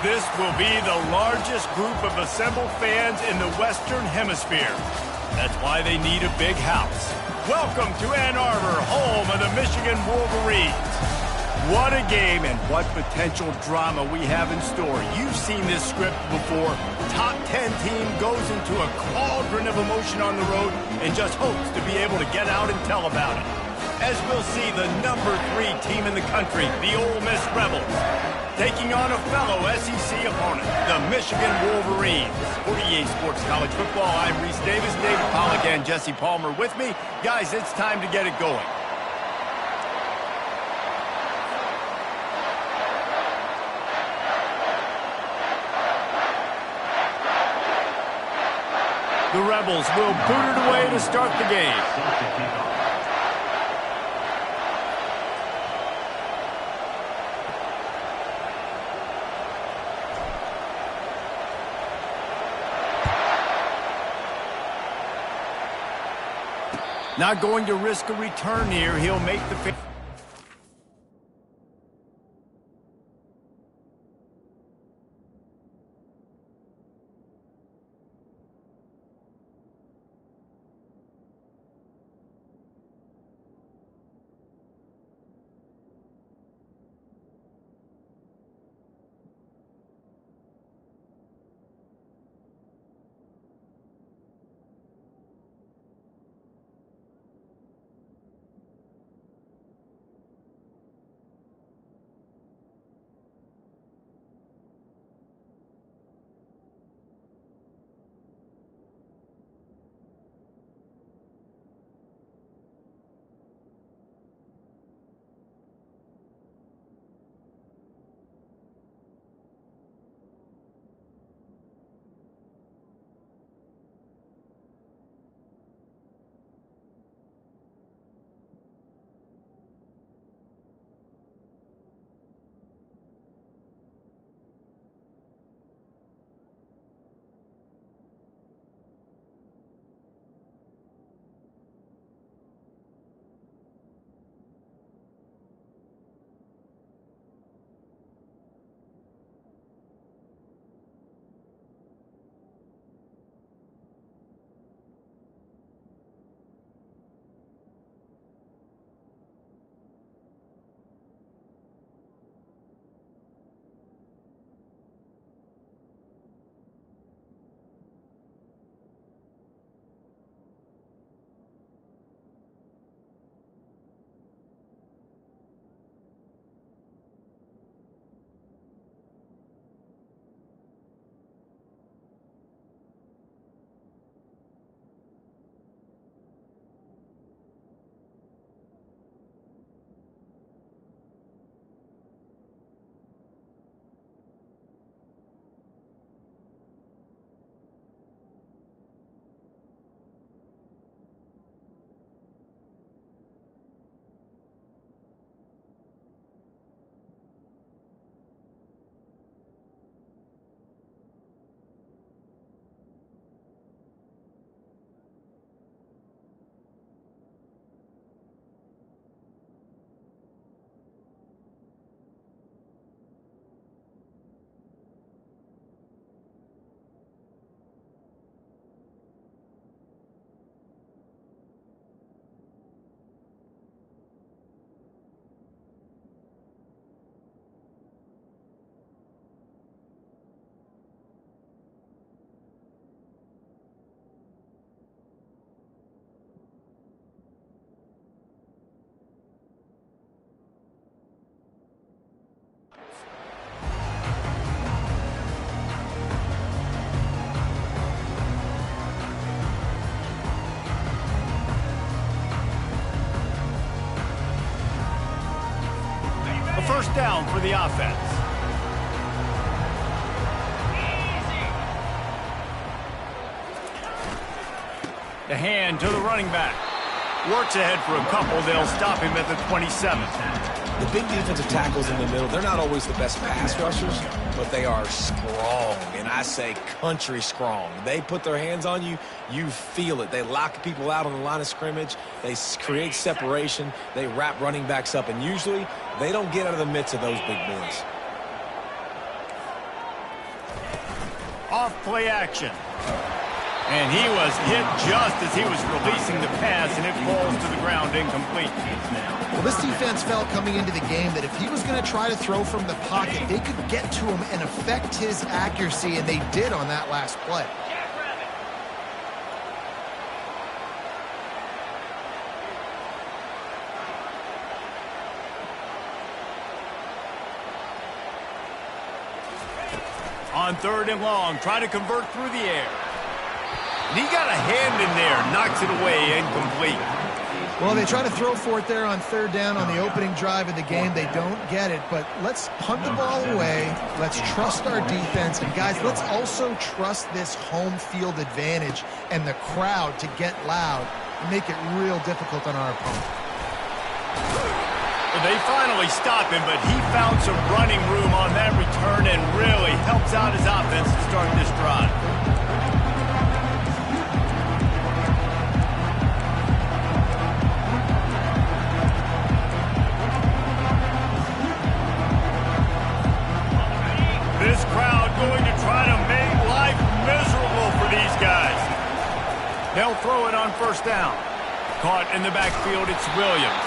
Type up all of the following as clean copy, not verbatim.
This will be the largest group of assembled fans in the Western Hemisphere. That's why they need a big house. Welcome to Ann Arbor, home of the Michigan Wolverines. What a game and what potential drama we have in store. You've seen this script before. Top 10 team goes into a cauldron of emotion on the road and just hopes to be able to get out and tell about it. As we'll see the number 3 team in the country, the Ole Miss Rebels, taking on a fellow SEC opponent, the Michigan Wolverines. For EA Sports College Football, I'm Reese Davis, David Pollack, and Jesse Palmer with me. Guys, it's time to get it going. The Rebels will boot it away to start the game. Not going to risk a return here. He'll make the... First down for the offense. The hand to the running back. Works ahead for a couple. They'll stop him at the 27. The big defensive tackles in the middle, they're not always the best pass rushers, but they are strong, and I say country strong. They put their hands on you, you feel it. They lock people out on the line of scrimmage. They create separation. They wrap running backs up, and usually they don't get out of the midst of those big boys. off play action. And he was hit just as he was releasing the pass, and it falls to the ground incomplete. Well, this defense felt coming into the game that if he was going to try to throw from the pocket, they could get to him and affect his accuracy, and they did on that last play. On 3rd and long, trying to convert through the air. And he got a hand in there, knocks it away, incomplete. Well, they try to throw for it there on 3rd down on the opening drive of the game. They don't get it, but let's punt the ball away. Let's trust our defense. And, guys, let's also trust this home field advantage and the crowd to get loud and make it real difficult on our opponent. Well, they finally stop him, but he found some running room on that return and really helps out his offense to start this drive. This crowd going to try to make life miserable for these guys. They'll throw it on 1st down. Caught in the backfield, it's Williams.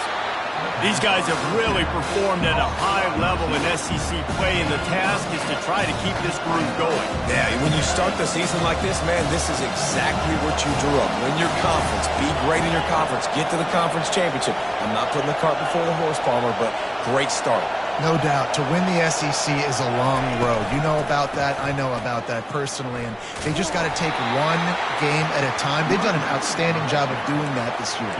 These guys have really performed at a high level in SEC play, and the task is to try to keep this groove going. Yeah, when you start the season like this, man, this is exactly what you drew up. Win your conference, be great in your conference, get to the conference championship. I'm not putting the cart before the horse, Palmer, but great start. No doubt. To win the SEC is a long road. You know about that. I know about that personally. And they just got to take one game at a time. They've done an outstanding job of doing that this year.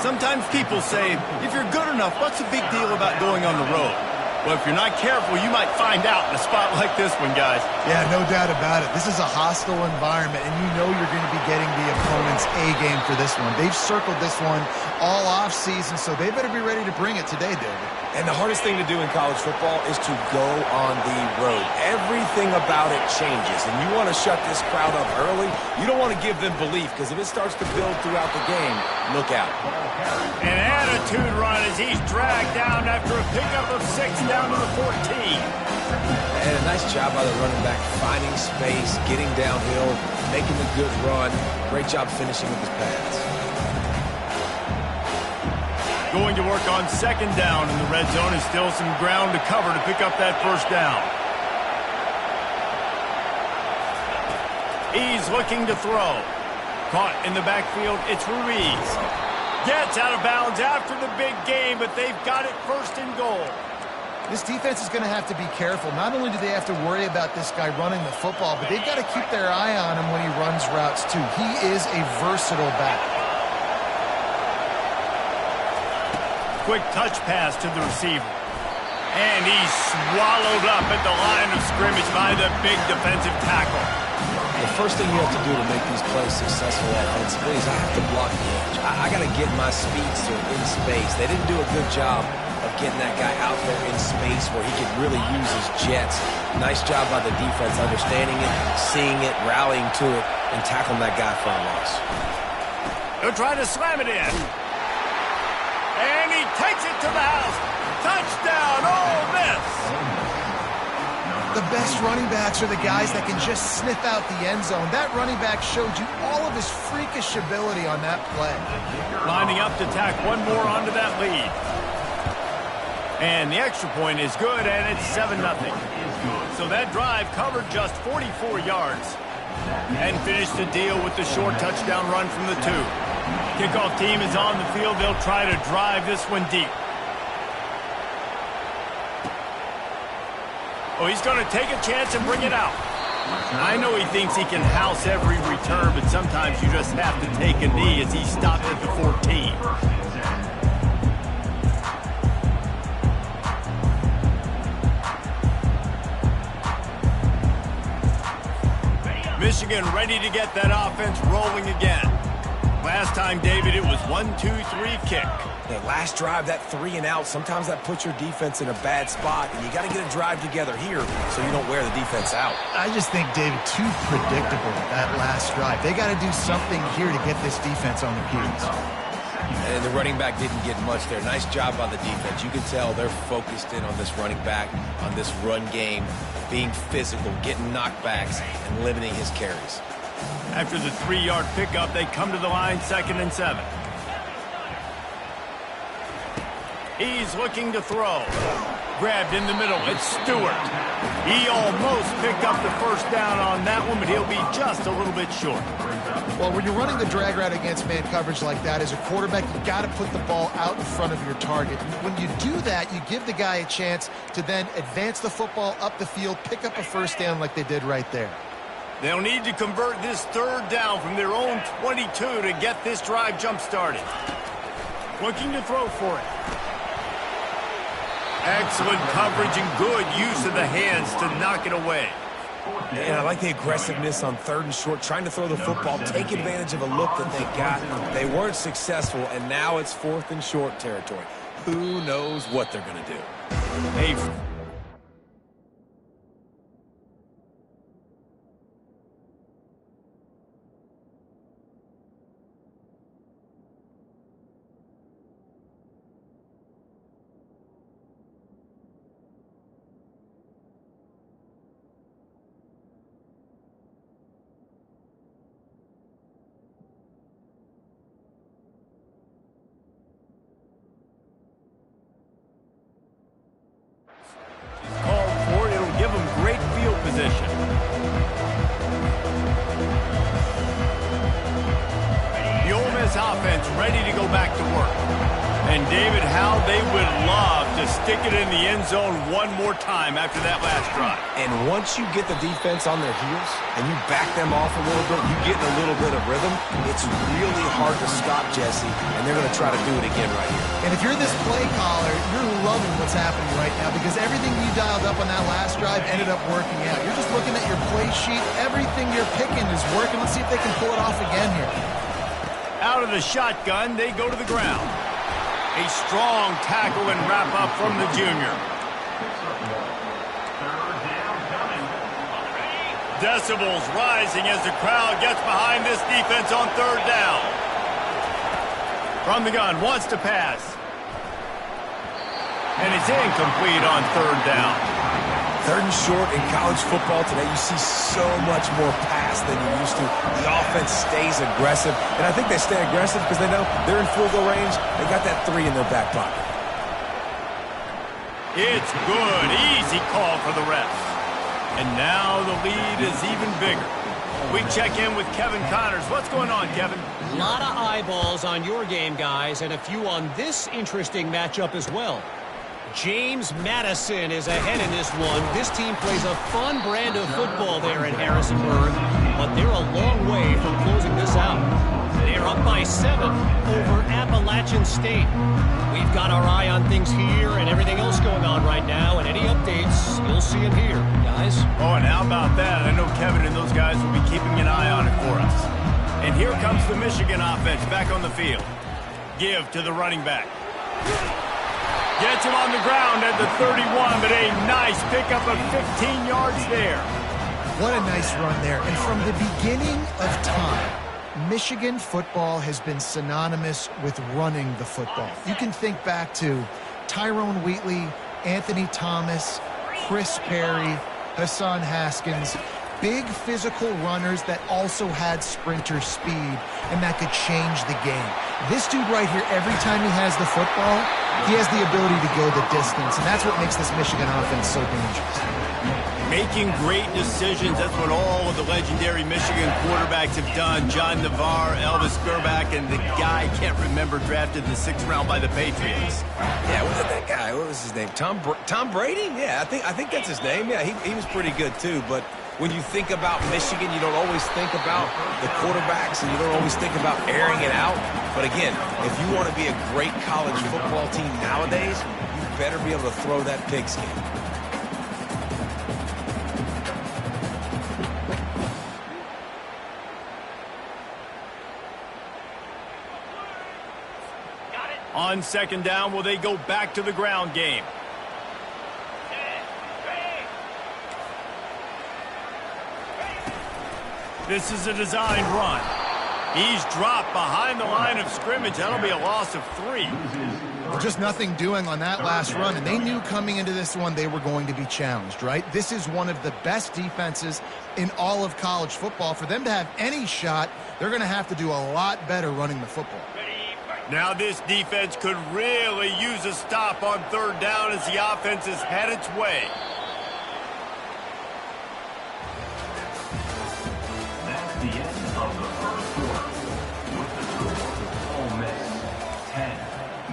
Sometimes people say, if you're good enough, what's the big deal about going on the road? Well, if you're not careful, you might find out in a spot like this one, guys. Yeah, no doubt about it. This is a hostile environment, and you know you're going to be getting the opponent's A game for this one. They've circled this one all offseason, so they better be ready to bring it today, David. And the hardest thing to do in college football is to go on the road. Everything about it changes, and you want to shut this crowd up early. You don't want to give them belief, because if it starts to build throughout the game, look out. An attitude run as he's dragged down after a pickup of 6 down to the 14. And a nice job by the running back, finding space, getting downhill, making a good run. Great job finishing with his pads. Going to work on 2nd down in the red zone, and still some ground to cover to pick up that 1st down. He's looking to throw. Caught in the backfield, it's Ruiz. Gets out of bounds after the big game, but they've got it 1st and goal. This defense is going to have to be careful. Not only do they have to worry about this guy running the football, but they've got to keep their eye on him when he runs routes, too. He is a versatile back. Quick touch pass to the receiver. And he's swallowed up at the line of scrimmage by the big defensive tackle. The first thing you have to do to make these plays successful offensively is I have to block the edge. I got to get my speedster in space. They didn't do a good job of getting that guy out there in space where he could really use his jets. Nice job by the defense understanding it, seeing it, rallying to it, and tackling that guy for a loss. They'll try to slam it in. And he takes it to the house. Touchdown, Ole Miss. The best running backs are the guys that can just sniff out the end zone. That running back showed you all of his freakish ability on that play. Lining up to tack one more onto that lead. And the extra point is good, and it's 7-0. So that drive covered just 44 yards. And finished the deal with the short touchdown run from the 2. Kickoff team is on the field. They'll try to drive this one deep. Oh, he's going to take a chance and bring it out. I know he thinks he can house every return, but sometimes you just have to take a knee as he stopped at the 14. Michigan ready to get that offense rolling again. Last time, David, it was 1-2-3 kick. That last drive, that 3 and out, sometimes that puts your defense in a bad spot, and you got to get a drive together here so you don't wear the defense out. I just think, David, too predictable, that last drive. They got to do something here to get this defense on the heels. And the running back didn't get much there. Nice job by the defense. You can tell they're focused in on this running back, on this run game, being physical, getting knockbacks, and limiting his carries. After the 3-yard pickup, they come to the line, 2nd and 7. He's looking to throw. Grabbed in the middle. It's Stewart. He almost picked up the first down on that one, but he'll be just a little bit short. Well, when you're running the drag route against man coverage like that, as a quarterback, you got to put the ball out in front of your target. When you do that, you give the guy a chance to then advance the football up the field, pick up a first down like they did right there. They'll need to convert this 3rd down from their own 22 to get this drive jump-started. Looking to throw for it. Excellent coverage and good use of the hands to knock it away. And I like the aggressiveness on 3rd and short, trying to throw the football, take advantage of a look that they got. They weren't successful, and now it's 4th and short territory. Who knows what they're going to do? Hey. Offense ready to go back to work. And David, how they would love to stick it in the end zone one more time after that last drive. And once you get the defense on their heels and you back them off a little bit, you get in a little bit of rhythm, it's really hard to stop, Jesse, and they're going to try to do it again right here. And if you're this play caller, you're loving what's happening right now because everything you dialed up on that last drive ended up working out. You're just looking at your play sheet. Everything you're picking is working. Let's see if they can pull it off again here. Out of the shotgun, they go to the ground. A strong tackle and wrap up from the junior. Decibels rising as the crowd gets behind this defense on 3rd down. From the gun, wants to pass. And it's incomplete on 3rd down. 3rd and short in college football today, you see so much more pass than you used to. The offense stays aggressive, and I think they stay aggressive because they know they're in field goal range. They got that 3 in their back pocket. It's good. Easy call for the refs. And now the lead is even bigger. We check in with Kevin Connors. What's going on, Kevin? A lot of eyeballs on your game, guys, and a few on this interesting matchup as well. James Madison is ahead in this one. This team plays a fun brand of football there in Harrisonburg, but they're a long way from closing this out. They're up by 7 over Appalachian State. We've got our eye on things here and everything else going on right now, and any updates, you'll see it here, guys. Oh, and how about that? I know Kevin and those guys will be keeping an eye on it for us. And here comes the Michigan offense back on the field. Give to the running back. Gets him on the ground at the 31, but a nice pickup of 15 yards there. What a nice run there. And from the beginning of time, Michigan football has been synonymous with running the football. You can think back to Tyrone Wheatley, Anthony Thomas, Chris Perry, Hassan Haskins. Big physical runners that also had sprinter speed and that could change the game. This dude right here, every time he has the football, he has the ability to go the distance, and that's what makes this Michigan offense so dangerous. Making great decisions, that's what all of the legendary Michigan quarterbacks have done. John Navarre, Elvis Grbac, and the guy I can't remember drafted in the 6th round by the Patriots. Yeah, what was that guy? What was his name? Tom Brady? Yeah, I think that's his name. Yeah, he was pretty good too, but when you think about Michigan, you don't always think about the quarterbacks, and you don't always think about airing it out. But again, if you want to be a great college football team nowadays, you better be able to throw that pigskin. On 2nd down, will they go back to the ground game? This is a designed run. He's dropped behind the line of scrimmage. That'll be a loss of 3. Just nothing doing on that last run, and they knew coming into this one they were going to be challenged, right? This is one of the best defenses in all of college football. For them to have any shot, they're going to have to do a lot better running the football. Now this defense could really use a stop on 3rd down as the offense has had its way. That's the end of the first quarter. With the score, Ole Miss 10,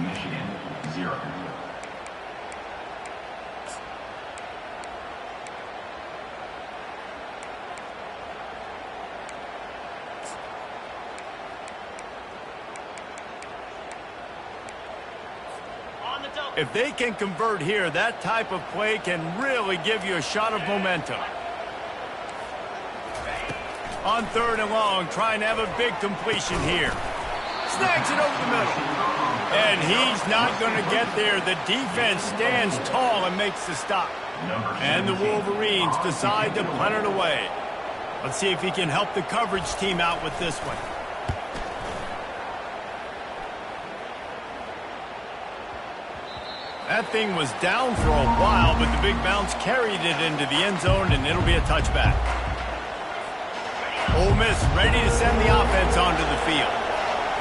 Michigan 0. If they can convert here, that type of play can really give you a shot of momentum. On 3rd and long, trying to have a big completion here. Snags it over the middle. And he's not going to get there. The defense stands tall and makes the stop. And the Wolverines decide to punt it away. Let's see if he can help the coverage team out with this one. That thing was down for a while, but the big bounce carried it into the end zone, and it'll be a touchback. Ole Miss ready to send the offense onto the field.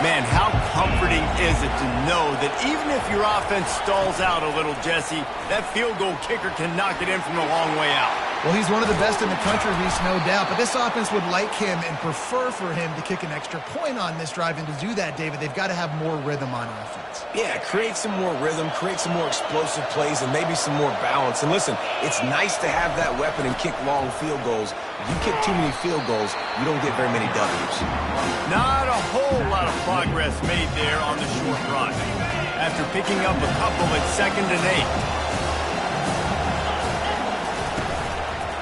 Man, how comforting is it to know that even if your offense stalls out a little, Jesse, that field goal kicker can knock it in from a long way out. Well, he's one of the best in the country, Reese, no doubt. But this offense would like him and prefer for him to kick an extra point on this drive. And to do that, David, they've got to have more rhythm on offense. Yeah, create some more rhythm, create some more explosive plays, and maybe some more balance. And listen, it's nice to have that weapon and kick long field goals. If you kick too many field goals, you don't get very many W's. Not a whole lot of progress made there on the short run. After picking up a couple at 2nd and 8.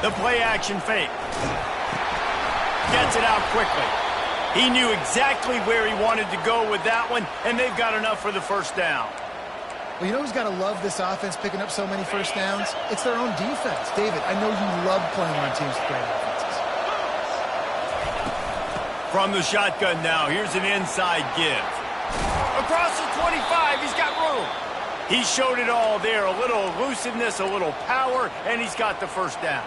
The play-action fake. Gets it out quickly. He knew exactly where he wanted to go with that one, and they've got enough for the first down. Well, you know who's got to love this offense picking up so many first downs? It's their own defense. David, I know you love playing on teams with great offenses. From the shotgun now, here's an inside give. Across the 25, he's got room. He showed it all there, a little elusiveness, a little power, and he's got the first down.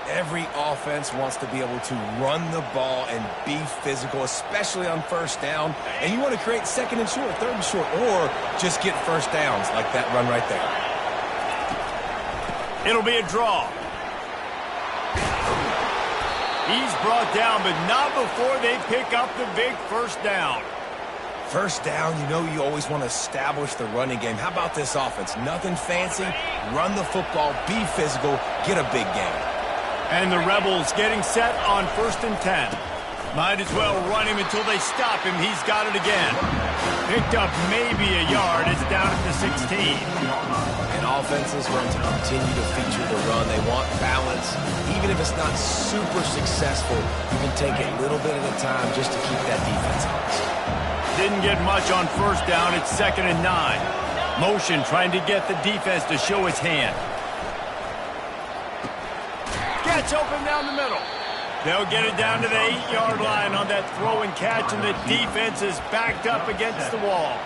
Every offense wants to be able to run the ball and be physical, especially on first down. And you want to create 2nd and short, 3rd and short, or just get first downs like that run right there. It'll be a draw. He's brought down, but not before they pick up the big first down. First down, you know you always want to establish the running game. How about this offense? Nothing fancy. Run the football, be physical, get a big gain. And the Rebels getting set on 1st and 10. Might as well run him until they stop him. He's got it again. Picked up maybe a yard. It's down at the 16. And offenses want to continue to feature the run. They want balance. Even if it's not super successful, you can take it a little bit at a time just to keep that defense honest. Didn't get much on first down. It's 2nd and 9. Motion trying to get the defense to show his hand. Gets open down the middle. They'll get it down to the 8-yard line on that throw and catch, and the defense is backed up against the wall.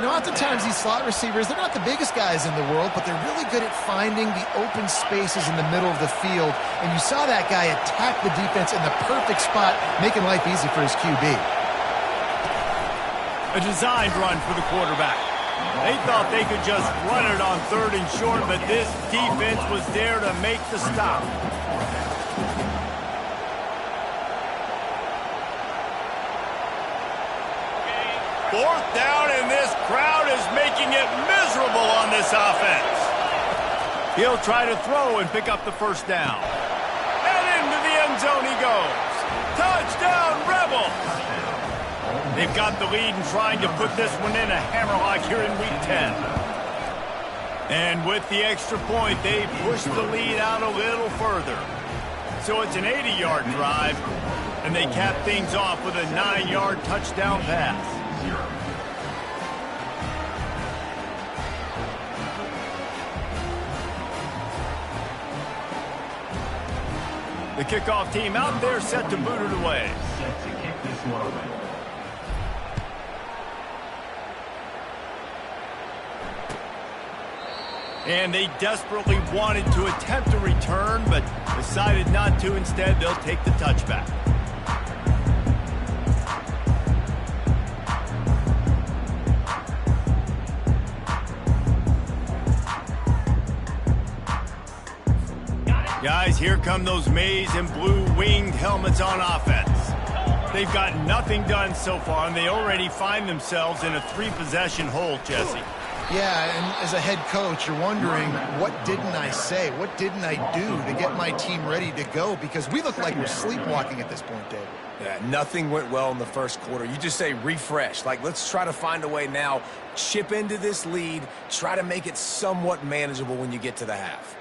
You know, oftentimes these slot receivers, they're not the biggest guys in the world, but they're really good at finding the open spaces in the middle of the field. And you saw that guy attack the defense in the perfect spot, making life easy for his QB. A designed run for the quarterback. They thought they could just run it on 3rd and short, but this defense was there to make the stop. Fourth down, and this crowd is making it miserable on this offense. He'll try to throw and pick up the first down. And into the end zone he goes. Touchdown, Rebels! They've got the lead and trying to put this one in a hammerlock here in Week 10. And with the extra point, they push the lead out a little further. So it's an 80-yard drive, and they cap things off with a 9-yard touchdown pass. The kickoff team out there set to boot it away. Set to kick this one away. And they desperately wanted to attempt a return, but decided not to. Instead, they'll take the touchback. Guys, here come those maize and blue winged helmets on offense. They've got nothing done so far, and they already find themselves in a 3-possession hole, Jesse. Yeah, and as a head coach, you're wondering, what didn't I say? What didn't I do to get my team ready to go? Because we look like we're sleepwalking at this point, Dave. Yeah, nothing went well in the first quarter. You just say refresh. Like, let's try to find a way now, chip into this lead, try to make it somewhat manageable when you get to the half.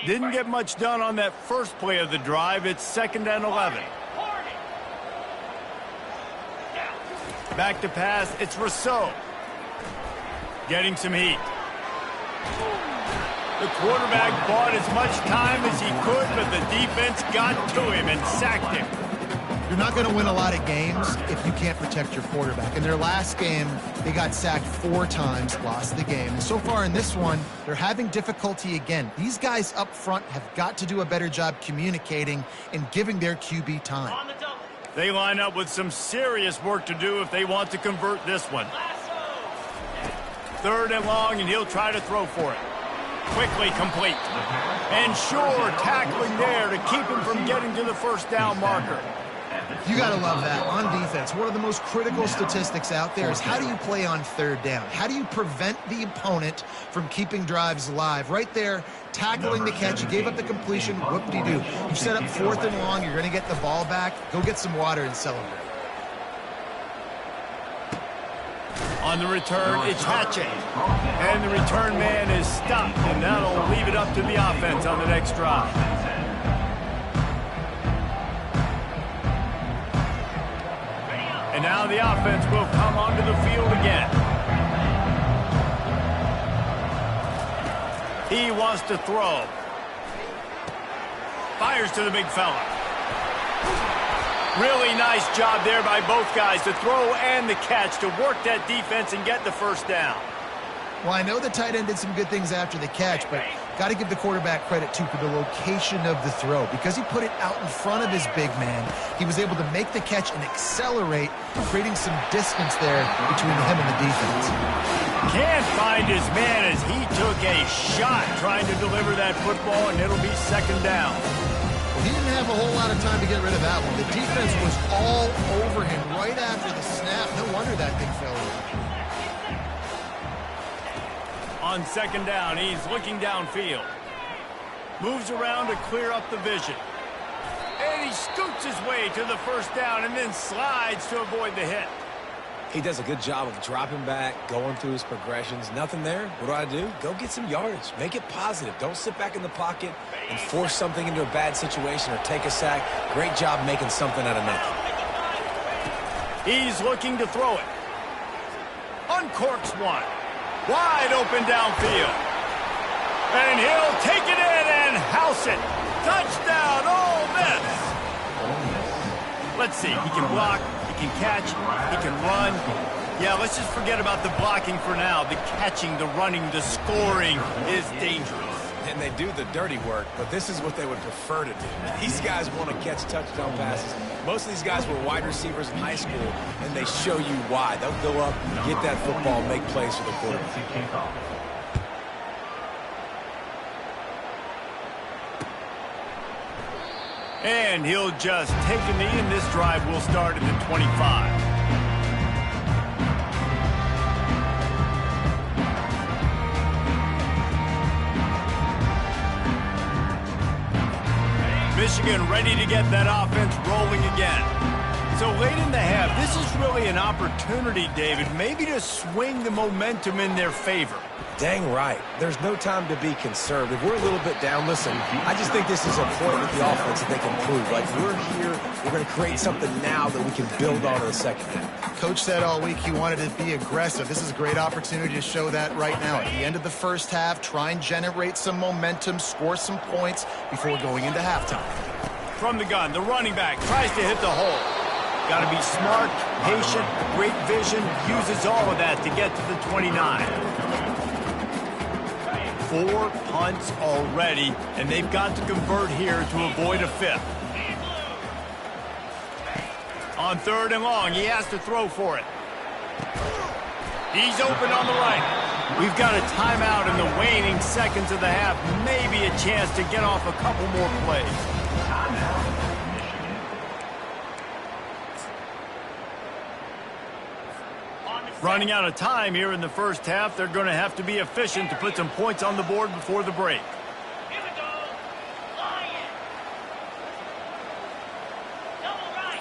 Didn't get much done on that first play of the drive. It's 2nd and 11. Back to pass. It's Rousseau. Getting some heat. The quarterback bought as much time as he could, but the defense got to him and sacked him. You're not going to win a lot of games if you can't protect your quarterback. In their last game, they got sacked 4 times, lost the game. And so far in this one, they're having difficulty again. These guys up front have got to do a better job communicating and giving their QB time. They line up with some serious work to do if they want to convert this one. 3rd and long, and he'll try to throw for it. Quickly complete. And sure, tackling there to keep him from getting to the first down marker. You got to love that. On defense, one of the most critical statistics out there is how do you play on 3rd down? How do you prevent the opponent from keeping drives alive? Right there, tackling the catch. You gave up the completion. Whoop-de-doo. You set up 4th and long. You're going to get the ball back. Go get some water and celebrate. On the return, it's Hatche. And the return man is stopped, and that'll leave it up to the offense on the next drive. And now the offense will come onto the field again. He wants to throw. Fires to the big fella. Really nice job there by both guys to throw and the catch to work that defense and get the first down. Well, I know the tight end did some good things after the catch, but got to give the quarterback credit, too, for the location of the throw. Because he put it out in front of his big man, he was able to make the catch and accelerate, creating some distance there between him and the defense. Can't find his man as he took a shot trying to deliver that football, and it'll be 2nd down. Well, he didn't have a whole lot of time to get rid of that one. The defense was all over him right after the snap. No wonder that thing fell over. On 2nd down, he's looking downfield. Moves around to clear up the vision. And he scoots his way to the first down and then slides to avoid the hit. He does a good job of dropping back, going through his progressions. Nothing there. What do? Go get some yardage. Make it positive. Don't sit back in the pocket and force something into a bad situation or take a sack. Great job making something out of nothing. He's looking to throw it. Uncorks one. Wide open downfield. And he'll take it in and house it. Touchdown, Ole Miss. Let's see. He can block. He can catch, he can run. Yeah, let's just forget about the blocking for now. The catching, the running, the scoring is dangerous. And they do the dirty work, but this is what they would prefer to do. These guys want to catch touchdown passes. Most of these guys were wide receivers in high school, and they show you why. They'll go up, get that football, make plays for the quarterback. And he'll just take a knee, and this drive will start at the 25. Michigan ready to get that offense rolling again. So late in the half, this is really an opportunity, David, maybe to swing the momentum in their favor. Dang right. There's no time to be conservative. We're a little bit down. Listen, I just think this is a point with the offense that they can prove. Like, we're here, we're going to create something now that we can build on in the second half. Coach said all week he wanted to be aggressive. This is a great opportunity to show that right now. At the end of the first half, try and generate some momentum, score some points before going into halftime. From the gun, the running back tries to hit the hole. Got to be smart, patient, great vision, uses all of that to get to the 29. 4 punts already, and they've got to convert here to avoid a 5th. On 3rd and long, he has to throw for it. He's open on the right. We've got a timeout in the waning seconds of the half. Maybe a chance to get off a couple more plays. Running out of time here in the first half. They're going to have to be efficient to put some points on the board before the break. Here we go. Lion. Double right.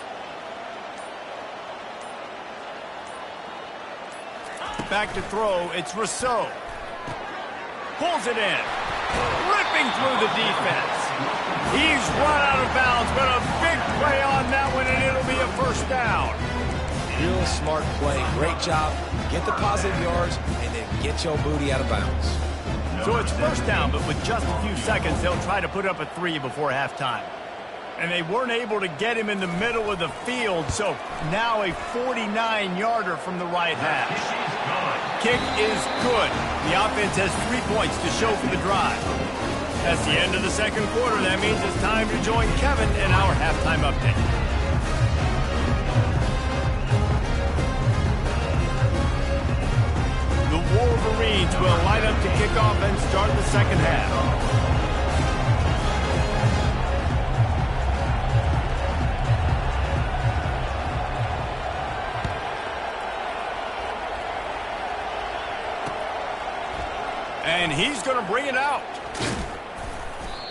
Back to throw. It's Rousseau. Pulls it in. Ripping through the defense. He's run out of bounds, but a big play on that one, and it'll be a first down. Real smart play. Great job. Get the positive yards, and then get your booty out of bounds. So it's first down, but with just a few seconds, they'll try to put up a 3 before halftime. And they weren't able to get him in the middle of the field, so now a 49-yarder from the right hash. Kick is good. The offense has 3 points to show for the drive. That's the end of the second quarter. That means it's time to join Kevin in our halftime update. The Wolverines will line up to kick off and start the second half. And he's going to bring it out.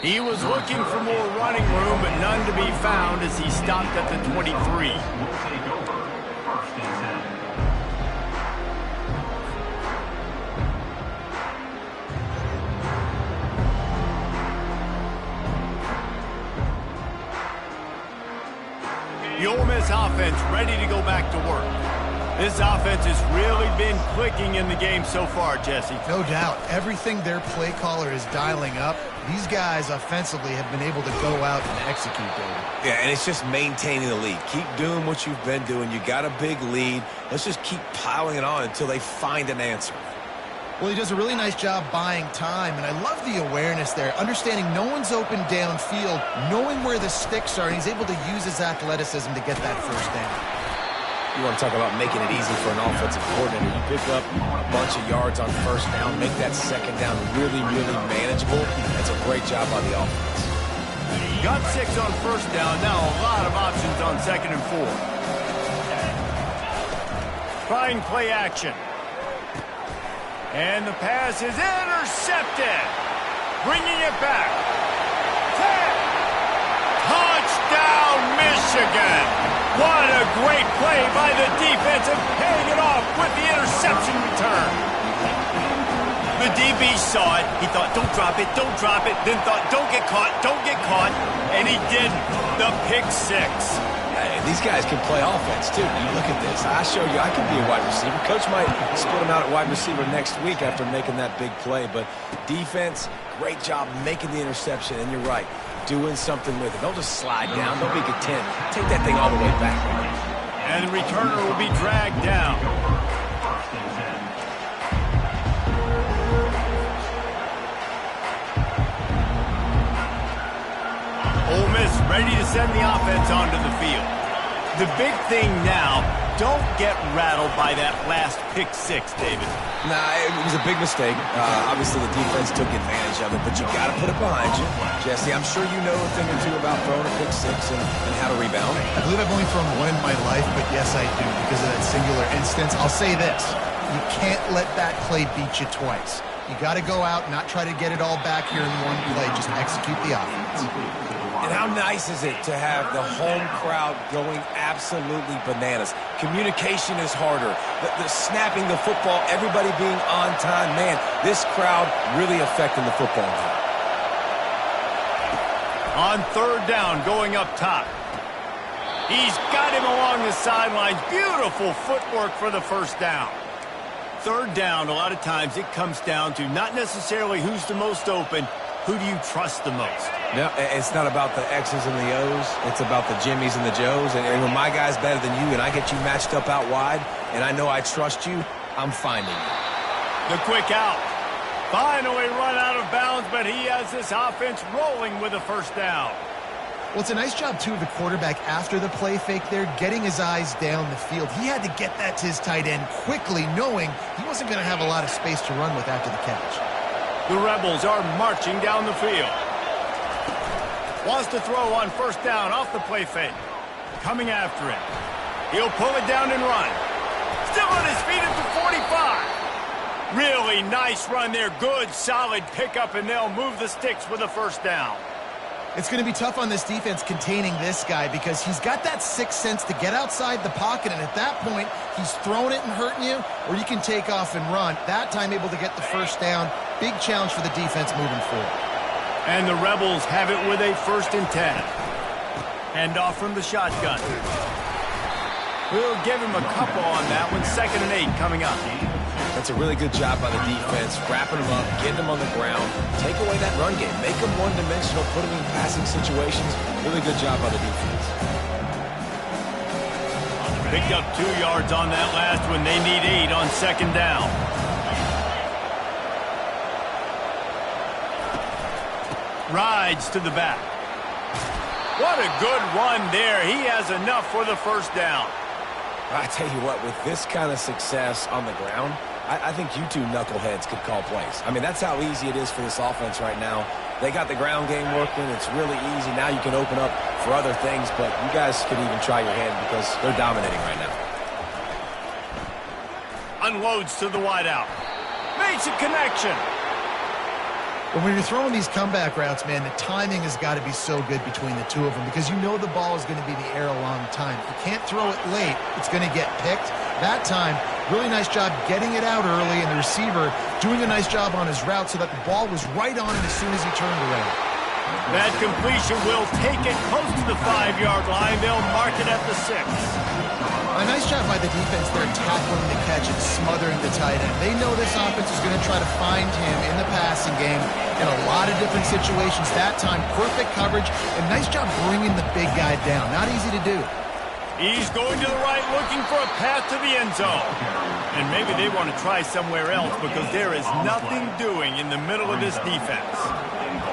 He was looking for more running room, but none to be found as he stopped at the 23. Will take over first and 10. The Ole Miss offense ready to go back to work. This offense has really been clicking in the game so far, Jesse. No doubt. Everything their play caller is dialing up, these guys offensively have been able to go out and execute, David. Yeah, and it's just maintaining the lead. Keep doing what you've been doing. You got a big lead. Let's just keep piling it on until they find an answer. Well, he does a really nice job buying time, and I love the awareness there, understanding no one's open downfield, knowing where the sticks are, and he's able to use his athleticism to get that first down. You want to talk about making it easy for an offensive coordinator. You pick up a bunch of yards on first down, make that second down really, really manageable. That's a great job by the offense. Got 6 on first down. Now a lot of options on 2nd and 4. Trying play action. And the pass is intercepted. Bringing it back. 10. Touchdown, Michigan. What a great play by the defense and paying it off with the interception return. The DB saw it. He thought, don't drop it, don't drop it. Then thought, don't get caught, don't get caught. And he didn't. The pick 6. Hey, these guys can play offense, too. You look at this. I show you I can be a wide receiver. Coach might split him out at wide receiver next week after making that big play. But defense, great job making the interception. And you're right, doing something with it. Don't just slide down. Don't be content. Take that thing all the way back. And the returner will be dragged down. First and 10. Ole Miss ready to send the offense onto the field. The big thing now, don't get rattled by that last pick 6, David. Nah, it was a big mistake. Obviously, the defense took advantage of it, but you got to put it behind you. Jesse, I'm sure you know a thing or two about throwing a pick 6 and how to rebound. I believe I've only thrown one in my life, but yes, I do because of that singular instance. I'll say this. You can't let that play beat you twice. You got to go out, not try to get it all back here in one play. Just execute the offense. And how nice is it to have the home crowd going absolutely bananas? Communication is harder. The snapping the football, everybody being on time. Man, this crowd really affecting the football game. On third down, going up top. He's got him along the sidelines. Beautiful footwork for the first down. Third down, a lot of times it comes down to not necessarily who's the most open, who do you trust the most? No, it's not about the X's and the O's. It's about the Jimmies and the Joes. And when my guy's better than you and I get you matched up out wide and I know I trust you, I'm finding you. The quick out. Finally run out of bounds, but he has this offense rolling with a first down. Well, it's a nice job, too, of the quarterback after the play fake there, getting his eyes down the field. He had to get that to his tight end quickly, knowing he wasn't going to have a lot of space to run with after the catch. The Rebels are marching down the field. Wants to throw on first down off the play fake. Coming after it. He'll pull it down and run. Still on his feet at the 45. Really nice run there. Good, solid pickup, and they'll move the sticks with a first down. It's going to be tough on this defense containing this guy because he's got that sixth sense to get outside the pocket, and at that point, he's throwing it and hurting you, or you can take off and run. That time able to get the first down. Big challenge for the defense moving forward. And the Rebels have it with a 1st and 10. Hand off from the shotgun. We'll give him a couple on that one. 2nd and 8 coming up. That's a really good job by the defense, wrapping them up, getting them on the ground, take away that run game, make them one-dimensional, put them in passing situations. Really good job by the defense. Picked up 2 yards on that last one. They need 8 on 2nd down. Rides to the back. What a good run there. He has enough for the first down. I tell you what, with this kind of success on the ground, I think you two knuckleheads could call plays. I mean, that's how easy it is for this offense right now. They got the ground game working. It's really easy. Now you can open up for other things, but you guys could even try your hand because they're dominating right now. Unloads to the wideout. Makes a connection. But when you're throwing these comeback routes, man, the timing has got to be so good between the two of them because you know the ball is going to be in the air a long time. If you can't throw it late, it's going to get picked. That time, really nice job getting it out early, and the receiver doing a nice job on his route so that the ball was right on him as soon as he turned around. That completion will take it close to the 5-yard line. They'll mark it at the 6. A nice job by the defense there tackling the catch and smothering the tight end. They know this offense is going to try to find him in the passing game in a lot of different situations. That time, perfect coverage, and nice job bringing the big guy down. Not easy to do. He's going to the right, looking for a path to the end zone. And maybe they want to try somewhere else because there is nothing doing in the middle of this defense.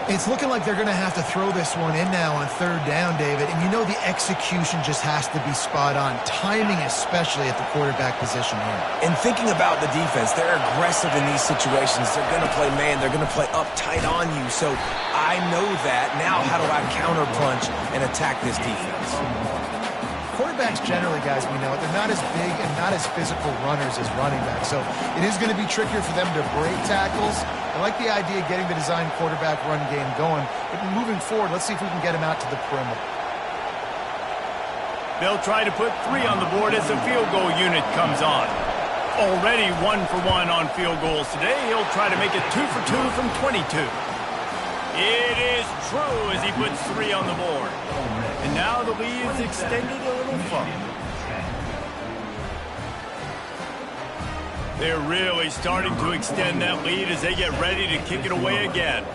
It's looking like they're going to have to throw this one in now on 3rd down, David. And you know the execution just has to be spot on. Timing especially at the quarterback position here. And thinking about the defense, they're aggressive in these situations. They're going to play man. They're going to play up tight on you. So I know that. Now how do I counterpunch and attack this defense? Quarterbacks generally, guys, we know it, they're not as big and not as physical runners as running backs. So it is going to be trickier for them to break tackles. I like the idea of getting the design quarterback run game going. But moving forward, let's see if we can get him out to the perimeter. They'll try to put 3 on the board as the field goal unit comes on. Already 1 for 1 on field goals today. He'll try to make it 2 for 2 from 22. It is true as he puts 3 on the board. And now the lead is extended a little further. They're really starting to extend that lead as they get ready to kick it away again.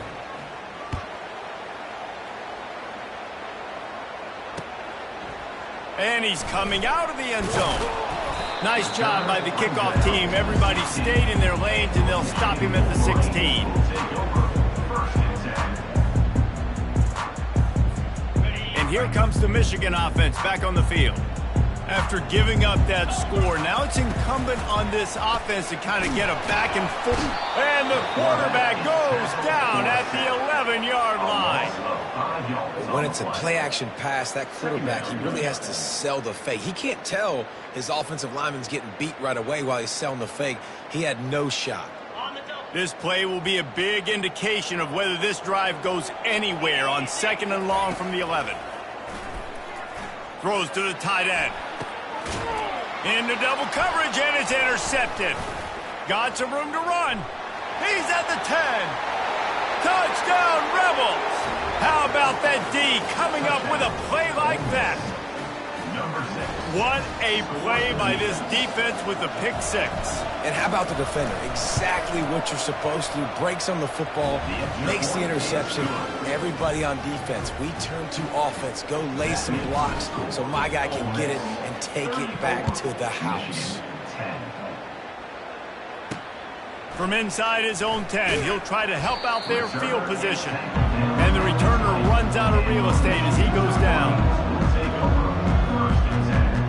And he's coming out of the end zone. Nice job by the kickoff team. Everybody stayed in their lanes, and they'll stop him at the 16. And here comes the Michigan offense back on the field. After giving up that score, now it's incumbent on this offense to kind of get a back and forth. And the quarterback goes down at the 11-yard line. When it's a play-action pass, that quarterback, he really has to sell the fake. He can't tell his offensive lineman's getting beat right away while he's selling the fake. He had no shot. This play will be a big indication of whether this drive goes anywhere on 2nd and long from the 11. Throws to the tight end. Into double coverage, and it's intercepted. Got some room to run. He's at the 10. Touchdown, Rebels! How about that D coming up with a play like that? Number 6. What a play by this defense with the pick 6. And how about the defender? Exactly what you're supposed to. Breaks on the football, makes the interception. Everybody on defense, we turn to offense. Go lay some blocks so my guy can get it and take it back to the house. 10. From inside his own 10, he'll try to help out their field position. And the returner runs out of real estate as he goes down. Take over. 1st and 10.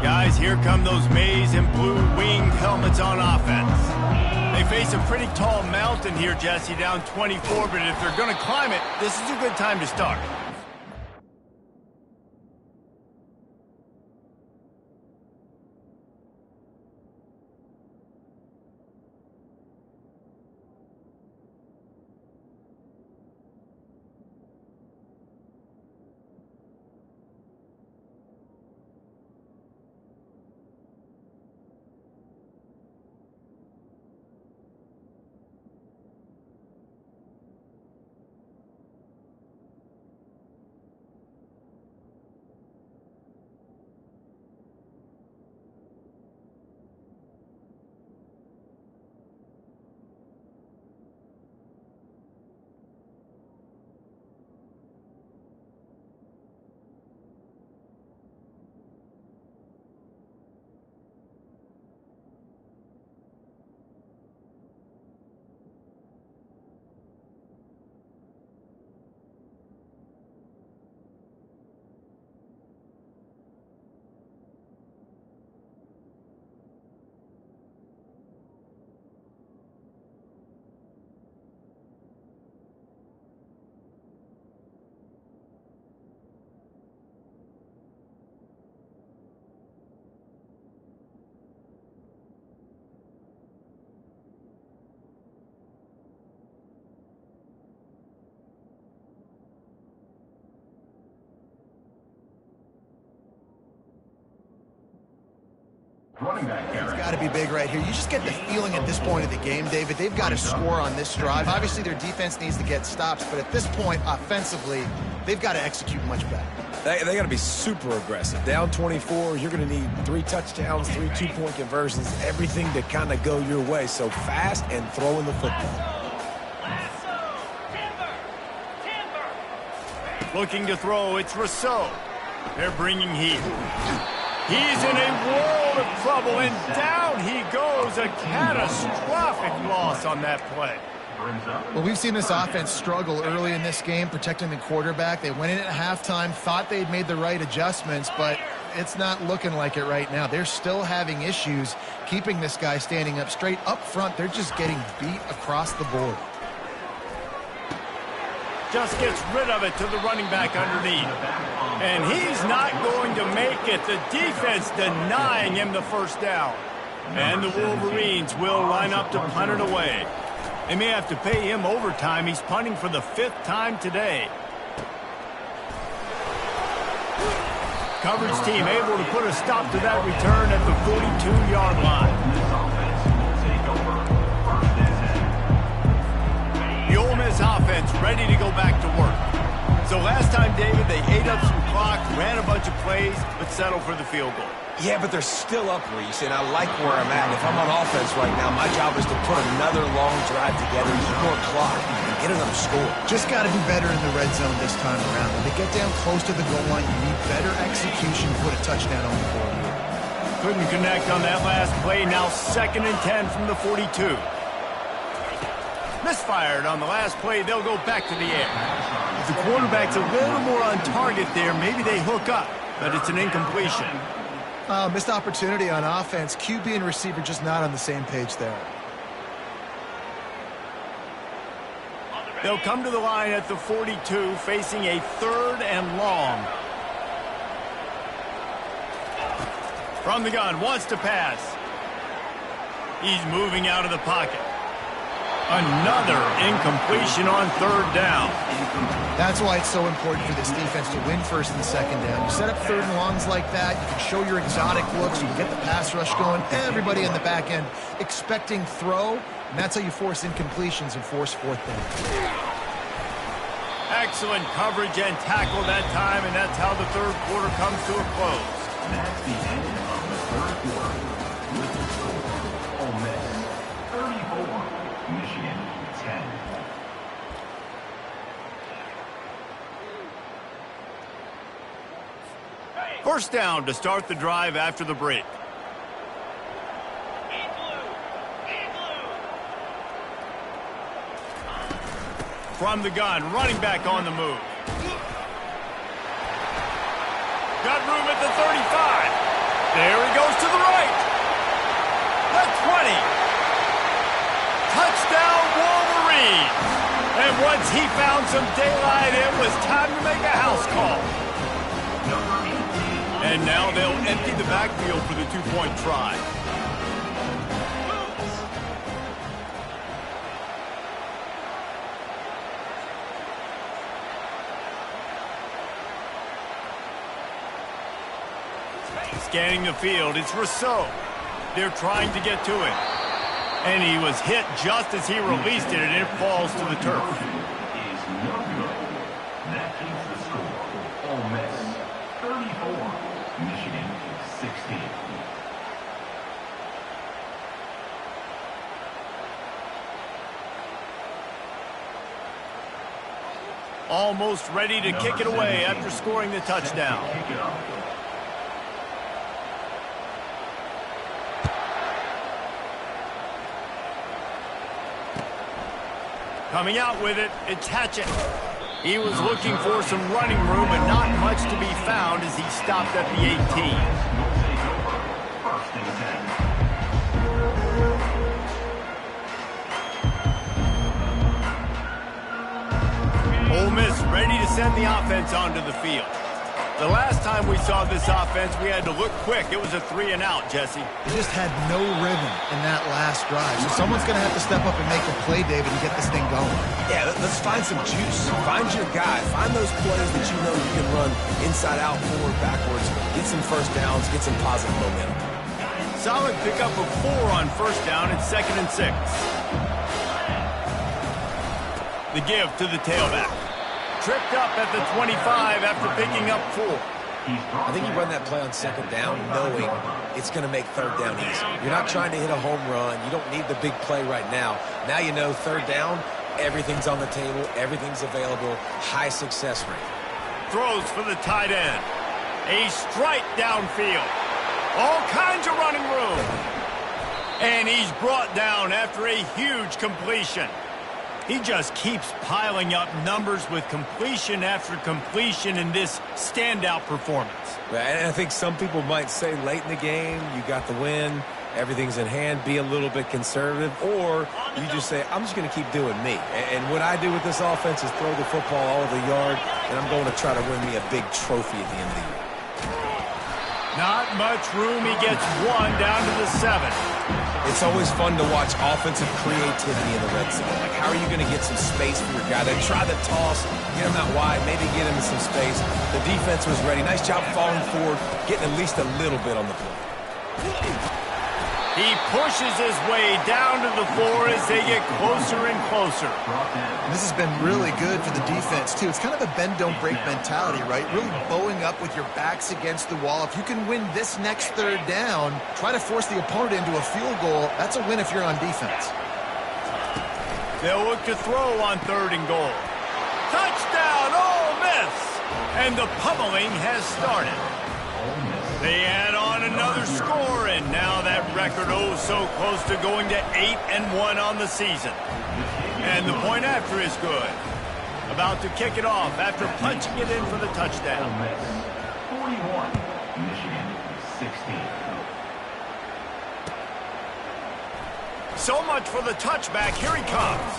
Guys, here come those maize and blue winged helmets on offense. They face a pretty tall mountain here, Jesse, down 24, but if they're going to climb it, this is a good time to start. Running back carry. It's got to be big right here. You just get the feeling at this point of the game, David, they've got to score on this drive. Obviously, their defense needs to get stops, but at this point, offensively, they've got to execute much better. They got to be super aggressive. Down 24, you're going to need 3 touchdowns, 3 two-point conversions, everything to kind of go your way. So fast and throwing the football. Looking to throw, it's Rousseau. They're bringing heat. He's in a world of trouble, and down he goes. A catastrophic loss on that play. Well, we've seen this offense struggle early in this game, protecting the quarterback. They went in at halftime, thought they'd made the right adjustments, but it's not looking like it right now. They're still having issues keeping this guy standing up straight. Up front, they're just getting beat across the board. Just gets rid of it to the running back underneath. And he's not going to make it. The defense denying him the first down. And the Wolverines will line up to punt it away. They may have to pay him overtime. He's punting for the 5th time today. Coverage team able to put a stop to that return at the 42-yard line. The Ole Miss offense ready to go back to work. So last time, David, they ate up some clock, ran a bunch of plays, but settled for the field goal. Yeah, but they're still up, Reese, and I like where I'm at. If I'm on offense right now, my job is to put another long drive together, eat more clock, and get another score. Just got to be better in the red zone this time around. When they get down close to the goal line, you need better execution to put a touchdown on the board here. Couldn't connect on that last play. Now 2nd and 10 from the 42. Misfired on the last play. They'll go back to the air. If the quarterback's a little more on target there, maybe they hook up, but it's an incompletion. Missed opportunity on offense. QB and receiver just not on the same page there. They'll come to the line at the 42, facing a 3rd and long. From the gun, wants to pass. He's moving out of the pocket. Another incompletion on third down. That's why it's so important for this defense to win first and second down. You set up third and longs like that, you can show your exotic looks, you can get the pass rush going, everybody in the back end expecting throw, and that's how you force incompletions and force fourth down. Excellent coverage and tackle that time, and that's how the third quarter comes to a close. That's the end of the third quarter. With the score, Ole Miss 34, Michigan 10. First down to start the drive after the break. From the gun, running back on the move. Got room at the 35. There he goes to the right. The 20. Touchdown, Wolverines. And once he found some daylight, it was time to make a house call. And now they'll empty the backfield for the two-point try. Scanning the field, it's Rousseau. They're trying to get to it. And he was hit just as he released it, and it falls to the turf. Is no good. That keeps the score. Ole Miss 34, Michigan 16. Almost ready to kick it away after scoring the touchdown. Coming out with it, it's Hatchett. He was looking for some running room, but not much to be found as he stopped at the 18. Ole Miss ready to send the offense onto the field. The last time we saw this offense, we had to look quick. It was a 3-and-out, Jesse. They just had no rhythm in that last drive. So someone's going to have to step up and make a play, David, and get this thing going. Yeah, let's find some juice. Find your guy. Find those plays that you know you can run inside out, forward, backwards. Get some first downs. Get some positive momentum. Solid pickup of 4 on first down at 2nd and 6. The give to the tailback. Tripped up at the 25 after picking up 4. I think you run that play on second down knowing it's going to make third down easy. You're not trying to hit a home run. You don't need the big play right now. Now you know third down, everything's on the table, everything's available, high success rate. Throws for the tight end. A strike downfield. All kinds of running room. And he's brought down after a huge completion. He just keeps piling up numbers with completion after completion in this standout performance. And I think some people might say late in the game, you got the win, everything's in hand, be a little bit conservative, or you just say, I'm just going to keep doing me. And what I do with this offense is throw the football all over the yard, and I'm going to try to win me a big trophy at the end of the year. Not much room. He gets 1 down to the 7. It's always fun to watch offensive creativity in the red zone. Like, how are you going to get some space for your guy? They try the toss, get him out wide, maybe get him in some space. The defense was ready. Nice job falling forward, getting at least a little bit on the play. He pushes his way down to the floor as they get closer and closer. This has been really good for the defense, too. It's kind of a bend-don't-break mentality, right? Really bowing up with your backs against the wall. If you can win this next third down, try to force the opponent into a field goal. That's a win if you're on defense. They'll look to throw on 3rd and goal. Touchdown, Ole Miss! And the pummeling has started. They add on another score, and now that record oh so close to going to 8-1 on the season. And the point after is good. About to kick it off after punching it in for the touchdown. 41, Michigan 16. So much for the touchback. Here he comes.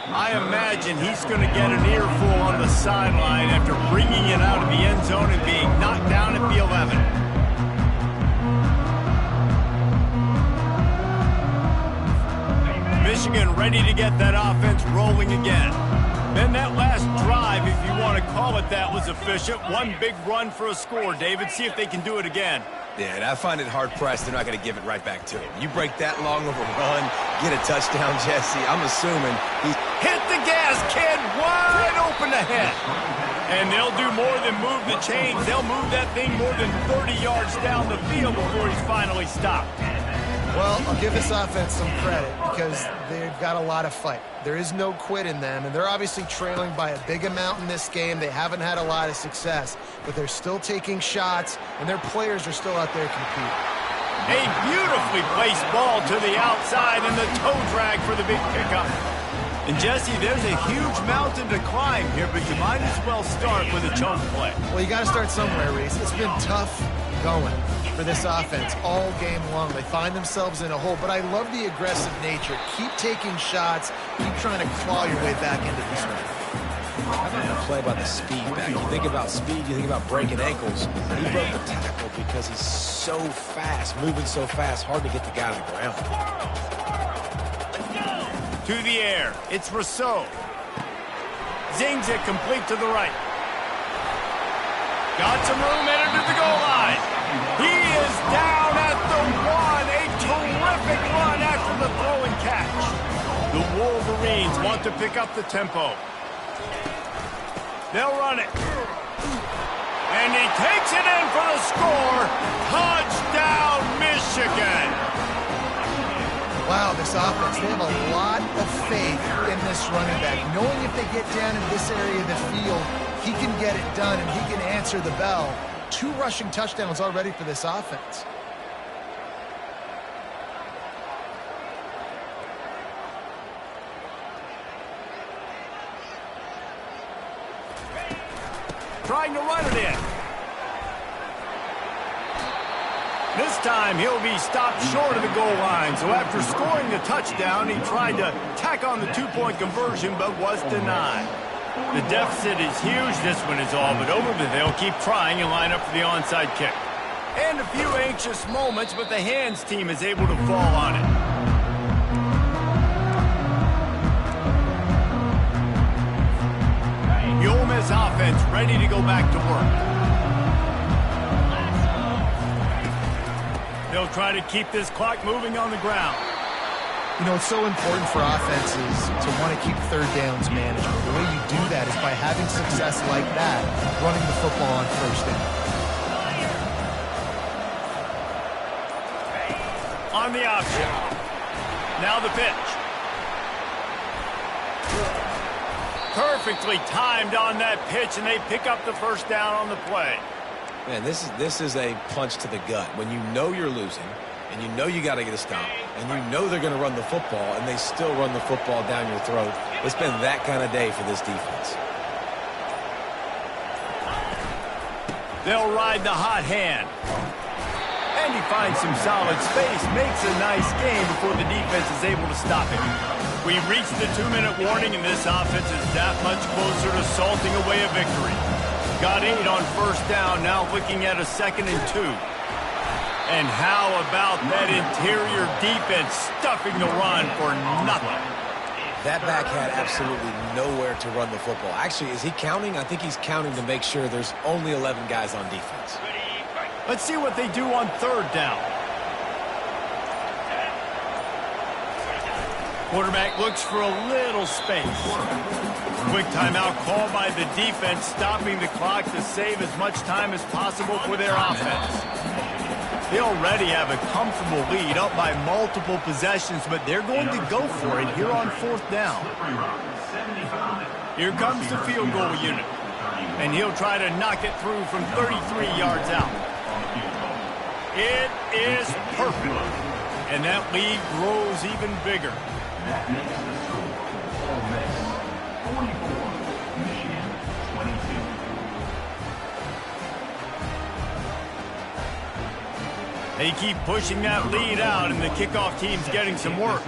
I imagine he's going to get an earful on the sideline after bringing it out of the end zone and being knocked down at the 11. Michigan ready to get that offense rolling again. Then that last drive, if you want to call it that, was efficient. One big run for a score, David. See if they can do it again. Yeah, and I find it hard-pressed they're not going to give it right back to him. You break that long of a run, get a touchdown, Jesse, I'm assuming he hit the gas, kid, wide open ahead. And they'll do more than move the chains. They'll move that thing more than 30 yards down the field before he's finally stopped. Well, I'll give this offense some credit because they've got a lot of fight. There is no quit in them, and they're obviously trailing by a big amount in this game. They haven't had a lot of success, but they're still taking shots, and their players are still out there competing. A beautifully placed ball to the outside, and the toe drag for the big pickup. And, Jesse, there's a huge mountain to climb here, but you might as well start with a chunk play. Well, you got to start somewhere, Reese. It's been tough going for this offense all game long. They find themselves in a hole, but I love the aggressive nature. Keep taking shots. Keep trying to claw your way back into this one. How about the play by the speed back? You think about speed, you think about breaking ankles. He broke the tackle because he's so fast, moving so fast, hard to get the guy on the ground. To the air, it's Rousseau. Zings it complete to the right. Got some room, headed to the goal line. He is down at the one. A terrific run after the throw and catch. The Wolverines want to pick up the tempo. They'll run it. And he takes it in for the score. Touchdown, Michigan. Wow, this offense, they have a lot of faith in this running back. Knowing if they get down in this area of the field, he can get it done and he can answer the bell. 2 rushing touchdowns already for this offense. Trying to run it in. This time he'll be stopped short of the goal line. So after scoring the touchdown, he tried to tack on the 2-point conversion but was denied. The deficit is huge. This one is all but over, but they'll keep trying and line up for the onside kick. And a few anxious moments, but the hands team is able to fall on it. The Ole Miss offense ready to go back to work. They'll try to keep this clock moving on the ground. You know, it's so important for offenses to want to keep third downs manageable. The way you do that is by having success like that, running the football on first down. On the option. Now the pitch. Perfectly timed on that pitch, and they pick up the first down on the play. Man, this is a punch to the gut. When you know you're losing, and you know you got to get a stop, and you know they're going to run the football, and they still run the football down your throat. It's been that kind of day for this defense. They'll ride the hot hand. And he finds some solid space, makes a nice game before the defense is able to stop him. We reached the 2-minute warning, and this offense is that much closer to salting away a victory. Got 8 on first down, now looking at a 2nd and 2. And how about that interior defense stuffing the run for nothing? That back had absolutely nowhere to run the football. Actually, is he counting? I think he's counting to make sure there's only 11 guys on defense. Let's see what they do on 3rd down. Quarterback looks for a little space. Quick timeout call by the defense, stopping the clock to save as much time as possible for their offense. They already have a comfortable lead, up by multiple possessions, but they're going to go for it here on 4th down. Here comes the field goal unit, and he'll try to knock it through from 33 yards out. It is perfect, and that lead grows even bigger. That makes the score Ole Miss 44, Michigan 22. They keep pushing that lead out, and the kickoff team's getting some work.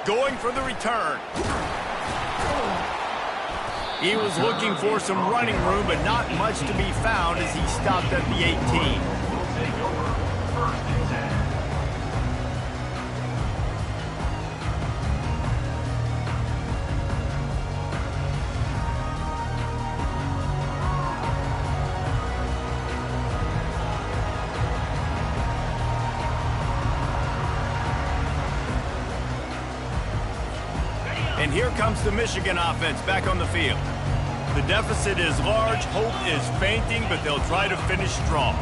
Going for the return. He was looking for some running room, but not much to be found as he stopped at the 18. And here comes the Michigan offense back on the field. The deficit is large, hope is fainting, but they'll try to finish strong.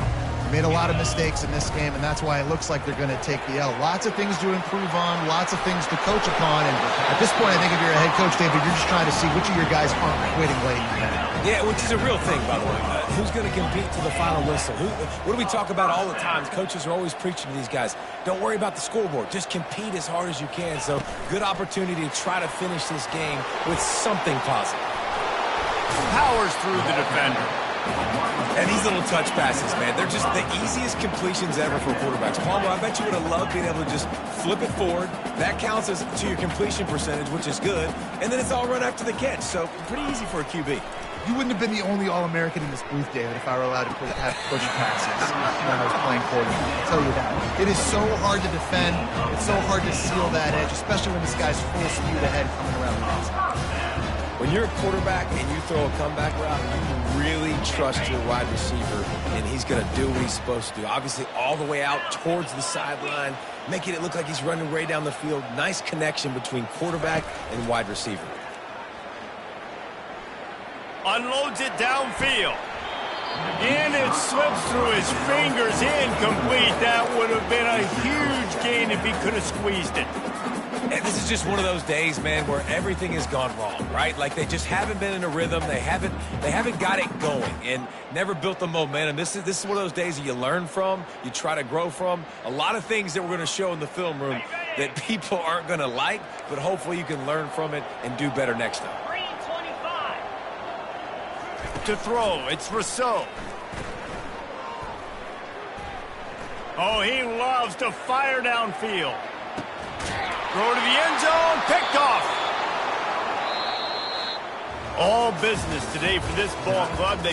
They made a lot of mistakes in this game, and that's why it looks like they're going to take the L. Lots of things to improve on, lots of things to coach upon, and at this point, I think if you're a head coach, David, you're just trying to see which of your guys aren't quitting late in the game. Yeah, which is a real thing, by the way. Who's going to compete to the final whistle? What do we talk about all the time? Coaches are always preaching to these guys. Don't worry about the scoreboard. Just compete as hard as you can. So, good opportunity to try to finish this game with something positive. Powers through the defender. And these little touch passes, man, they're just the easiest completions ever for quarterbacks. Palmer, I bet you would have loved being able to just flip it forward. That counts as to your completion percentage, which is good. And then it's all run after the catch. So, pretty easy for a QB. You wouldn't have been the only All-American in this booth, David, if I were allowed to have push passes when I was playing quarterback. I'll tell you that. It is so hard to defend. It's so hard to seal that edge, especially when this guy's full speed ahead coming around the outside. When you're a quarterback and you throw a comeback route, you really trust your wide receiver, and he's going to do what he's supposed to do. Obviously, all the way out towards the sideline, making it look like he's running way down the field. Nice connection between quarterback and wide receiver. Unloads it downfield. And it slips through his fingers, incomplete. That would have been a huge gain if he could have squeezed it. And this is just one of those days, man, where everything has gone wrong, right? Like they just haven't been in a rhythm. They haven't got it going and never built the momentum. This is one of those days that you learn from, you try to grow from. A lot of things that we're going to show in the film room that people aren't going to like, but hopefully you can learn from it and do better next time. To throw, it's Rousseau. Oh, he loves to fire downfield. Throw to the end zone, picked off. All business today for this ball club. They